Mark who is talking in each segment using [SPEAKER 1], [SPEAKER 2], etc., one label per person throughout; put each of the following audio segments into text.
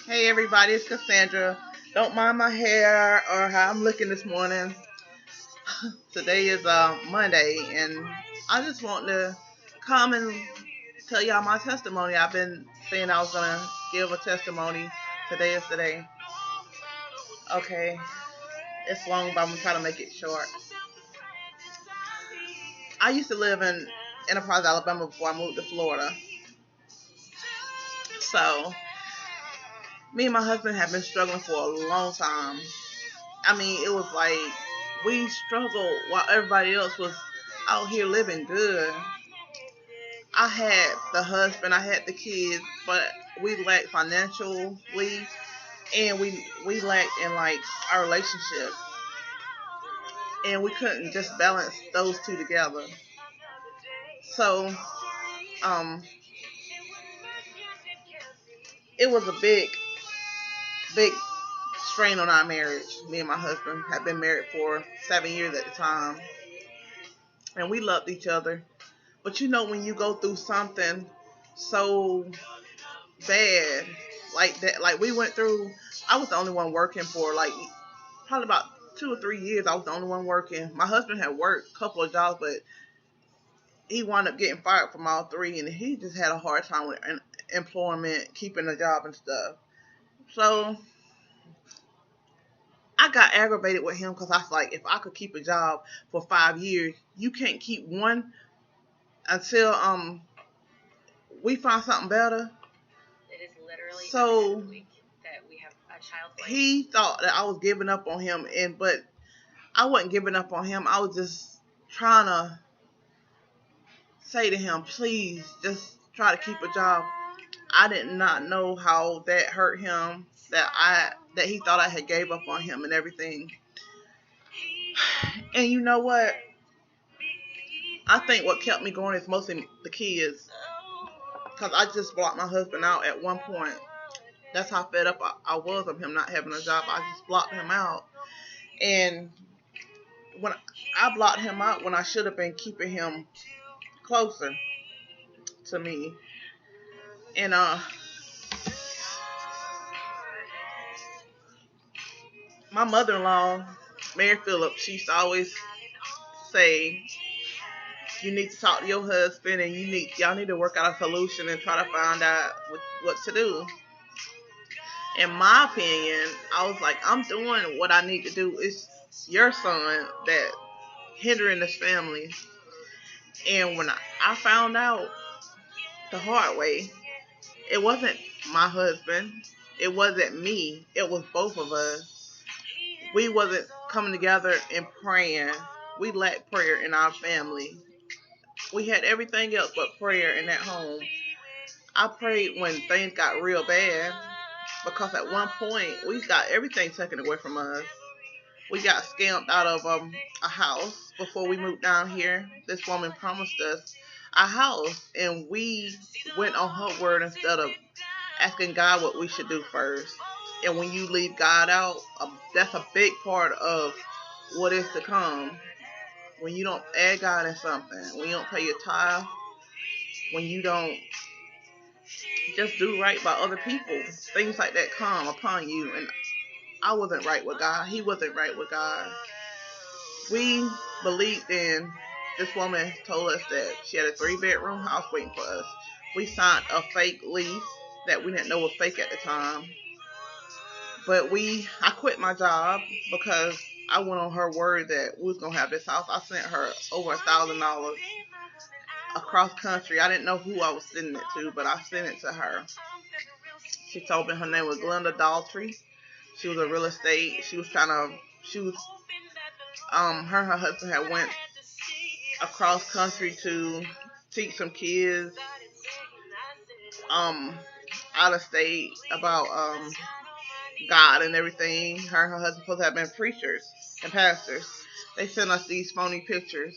[SPEAKER 1] Hey everybody, it's Cassandra. Don't mind my hair or how I'm looking this morning. Today is Monday, and I just want to come and tell y'all my testimony. I've been saying I was gonna give a testimony. Today is the day. Okay, it's long, but I'm gonna try to make it short. I used to live in Enterprise, Alabama before I moved to Florida. So me and my husband have been struggling for a long time. I mean, it was like we struggled while everybody else was out here living good. I had the husband, I had the kids, but we lacked financially, and we lacked in like our relationship, and we couldn't just balance those two together. So, um, it was a big strain on our marriage. Me and my husband had been married for 7 years at the time, and we loved each other. But you know, when you go through something so bad like that, like we went through, I was the only one working for like probably about 2 or 3 years. I was the only one working. My husband had worked a couple of jobs, but he wound up getting fired from all three, and he just had a hard time with employment, keeping a job and stuff. So I got aggravated with him because I was like, if I could keep a job for 5 years, you can't keep one until we find something better. So he thought that I was giving up on him, but I wasn't giving up on him. I was just trying to say to him, please, just try to keep a job. I did not know how that hurt him. That he thought I had gave up on him and everything. And you know what? I think what kept me going is mostly the kids, because I just blocked my husband out at one point. That's how fed up I was of him not having a job. I just blocked him out. And when I blocked him out when I should have been keeping him closer to me. And my mother-in-law, Mary Phillips, she used to always say, you need to talk to your husband, and y'all need to work out a solution and try to find out what to do. In my opinion, I was like, I'm doing what I need to do. It's your son that hindering this family. And when I found out the hard way, it wasn't my husband. It wasn't me. It was both of us. We wasn't coming together and praying. We lacked prayer in our family. We had everything else but prayer in that home. I prayed when things got real bad, because at one point we got everything taken away from us. We got scammed out of a house before we moved down here. This woman promised us a house, and we went on her word instead of asking God what we should do first. And when you leave God out, that's a big part of what is to come. When you don't add God in something, when you don't pay your tithe, when you don't just do right by other people, things like that come upon you. And I wasn't right with God. He wasn't right with God. We believed in, this woman told us that she had a 3-bedroom house waiting for us. We signed a fake lease that we didn't know was fake at the time. But I quit my job because I went on her word that we was going to have this house. I sent her over $1,000 across country. I didn't know who I was sending it to, but I sent it to her. She told me her name was Glenda Daltrey. She was a real estate. Her and her husband had went across country to teach some kids out of state about God and everything. Her and her husband supposed to have been preachers and pastors. They sent us these phony pictures.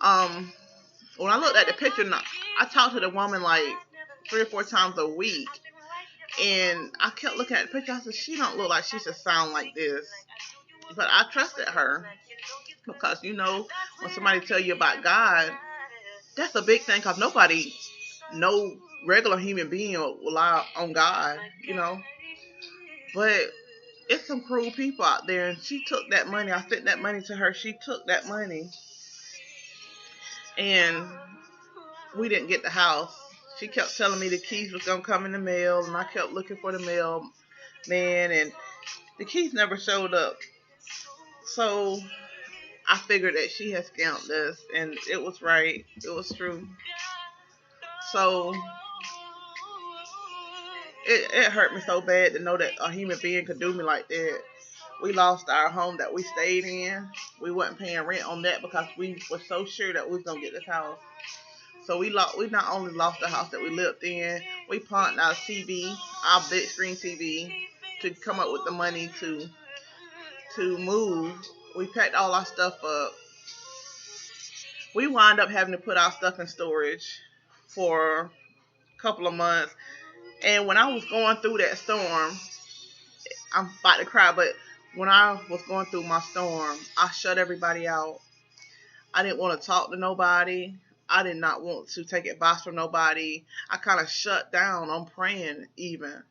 [SPEAKER 1] When I looked at the picture, I talked to the woman like 3 or 4 times a week, and I kept looking at the picture. I said, she don't look like she should sound like this. But I trusted her, because when somebody tell you about God, that's a big thing, because nobody knows regular human being will rely on God, But it's some cruel people out there, and she took that money. I sent that money to her. She took that money, and we didn't get the house. She kept telling me the keys was gonna come in the mail, and I kept looking for the mail man, and the keys never showed up. So I figured that she had scammed us, and it was right. It was true. So it hurt me so bad to know that a human being could do me like that. We lost our home that we stayed in. We wasn't paying rent on that because we were so sure that we was gonna get this house. So we not only lost the house that we lived in, we pawned our TV, our big screen TV, to come up with the money to move. We packed all our stuff up. We wound up having to put our stuff in storage for a couple of months. And when I was going through that storm, I'm about to cry, but when I was going through my storm, I shut everybody out. I didn't want to talk to nobody. I did not want to take advice from nobody. I kind of shut down on praying even.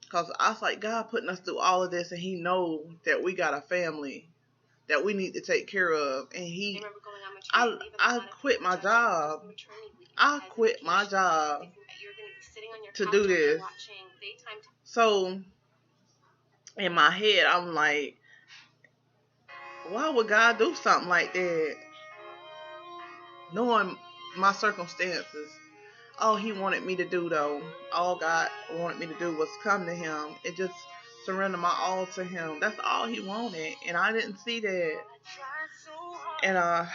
[SPEAKER 1] Because I was like, God putting us through all of this, and He knows that we got a family that we need to take care of. And I quit my job. I quit my job to do this. So in my head, I'm like, why would God do something like that? Knowing my circumstances. All He wanted me to do, though, all God wanted me to do was come to Him and just surrender my all to Him. That's all He wanted, and I didn't see that. And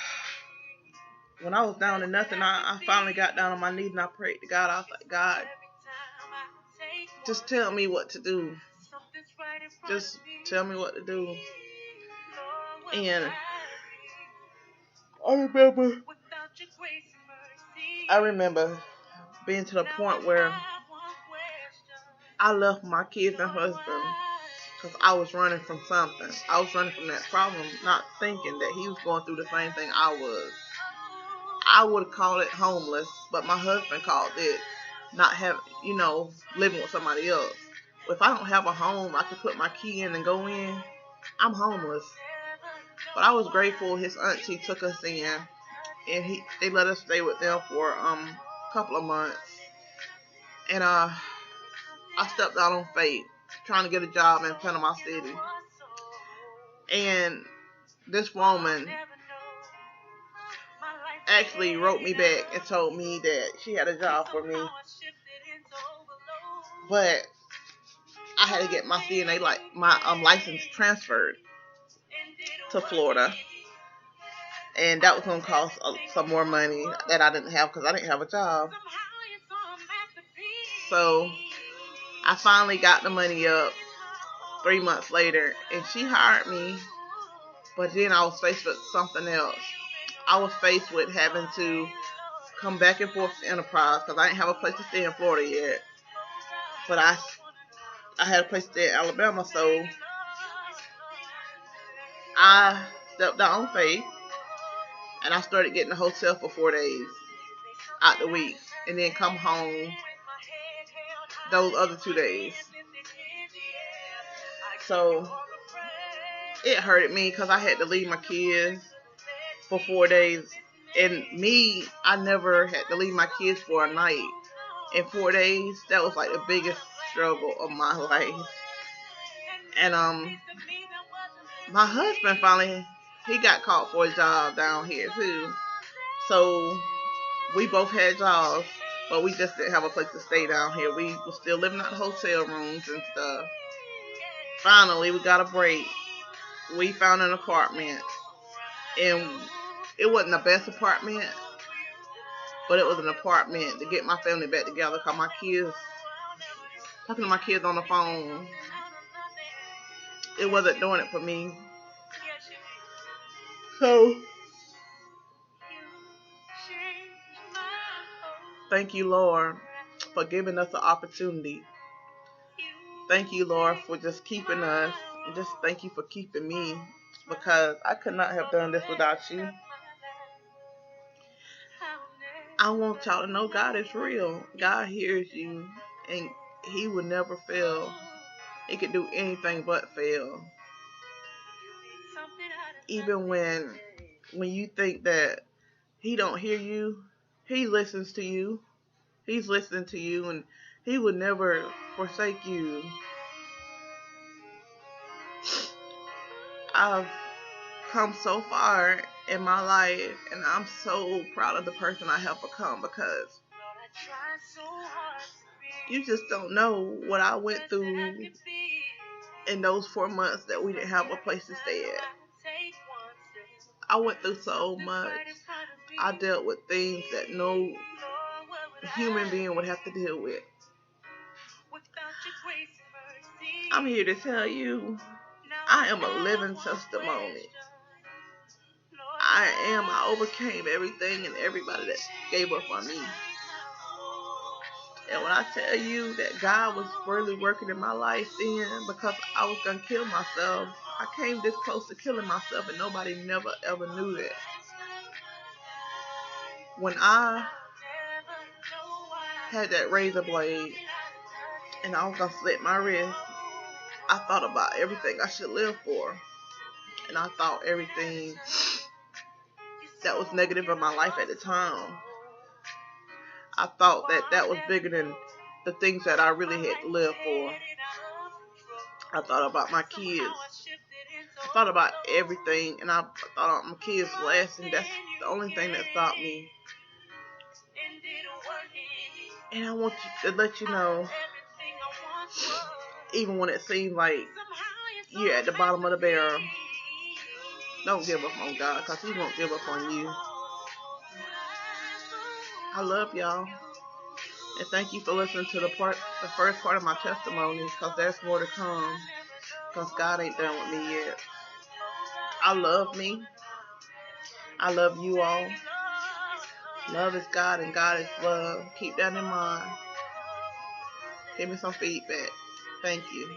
[SPEAKER 1] when I was down to nothing, I finally got down on my knees and I prayed to God. I was like, God, just tell me what to do. Just tell me what to do. And I remember being to the point where I left my kids and husband because I was running from something. I was running from that problem, not thinking that he was going through the same thing I was. I would have called it homeless, but my husband called it not having, living with somebody else. If I don't have a home I can put my key in and go in, I'm homeless. But I was grateful his auntie took us in, and they let us stay with them for a couple of months. And I stepped out on faith, trying to get a job in Panama City. And this woman actually wrote me back and told me that she had a job for me. But I had to get my CNA, my license transferred to Florida. And that was going to cost some more money that I didn't have because I didn't have a job. So I finally got the money up 3 months later, and she hired me. But then I was faced with something else. I was faced with having to come back and forth to Enterprise because I didn't have a place to stay in Florida yet. But I had a place to stay in Alabama, so I stepped out on faith, and I started getting a hotel for 4 days out the week, and then come home those other 2 days. So it hurted me because I had to leave my kids for 4 days. And me, I never had to leave my kids for a night. In 4 days, that was like the biggest struggle of my life. And my husband finally, he got caught for a job down here too. So we both had jobs, but we just didn't have a place to stay down here. We were still living out the hotel rooms and stuff. Finally, we got a break. We found an apartment, and it wasn't the best apartment, but it was an apartment to get my family back together because my kids, talking to my kids on the phone, it wasn't doing it for me. So, thank you, Lord, for giving us an opportunity. Thank you, Lord, for just keeping us. And just thank you for keeping me, because I could not have done this without you. I want y'all to know God is real. God hears you, and He will never fail. He can do anything but fail. Even when you think that He don't hear you, He listens to you. He's listening to you, and He will never forsake you. I've come so far in my life, and I'm so proud of the person I have become, because you just don't know what I went through in those 4 months that we didn't have a place to stay at. I went through so much. I dealt with things that no human being would have to deal with. I'm here to tell you, I am a living testimony. I overcame everything and everybody that gave up on me. And when I tell you that God was really working in my life then, because I was going to kill myself, I came this close to killing myself, and nobody never ever knew that. When I had that razor blade and I was going to slit my wrist, I thought about everything I should live for. And I thought everything that was negative in my life at the time. I thought that was bigger than the things that I really had to live for. I thought about my kids. I thought about everything, and I thought about my kids last, and that's the only thing that stopped me. And I want to let you know, even when it seems like you're at the bottom of the barrel, don't give up on God, because He won't give up on you. I love y'all. And thank you for listening to the first part of my testimony, because there's more to come, because God ain't done with me yet. I love me. I love you all. Love is God and God is love. Keep that in mind. Give me some feedback. Thank you.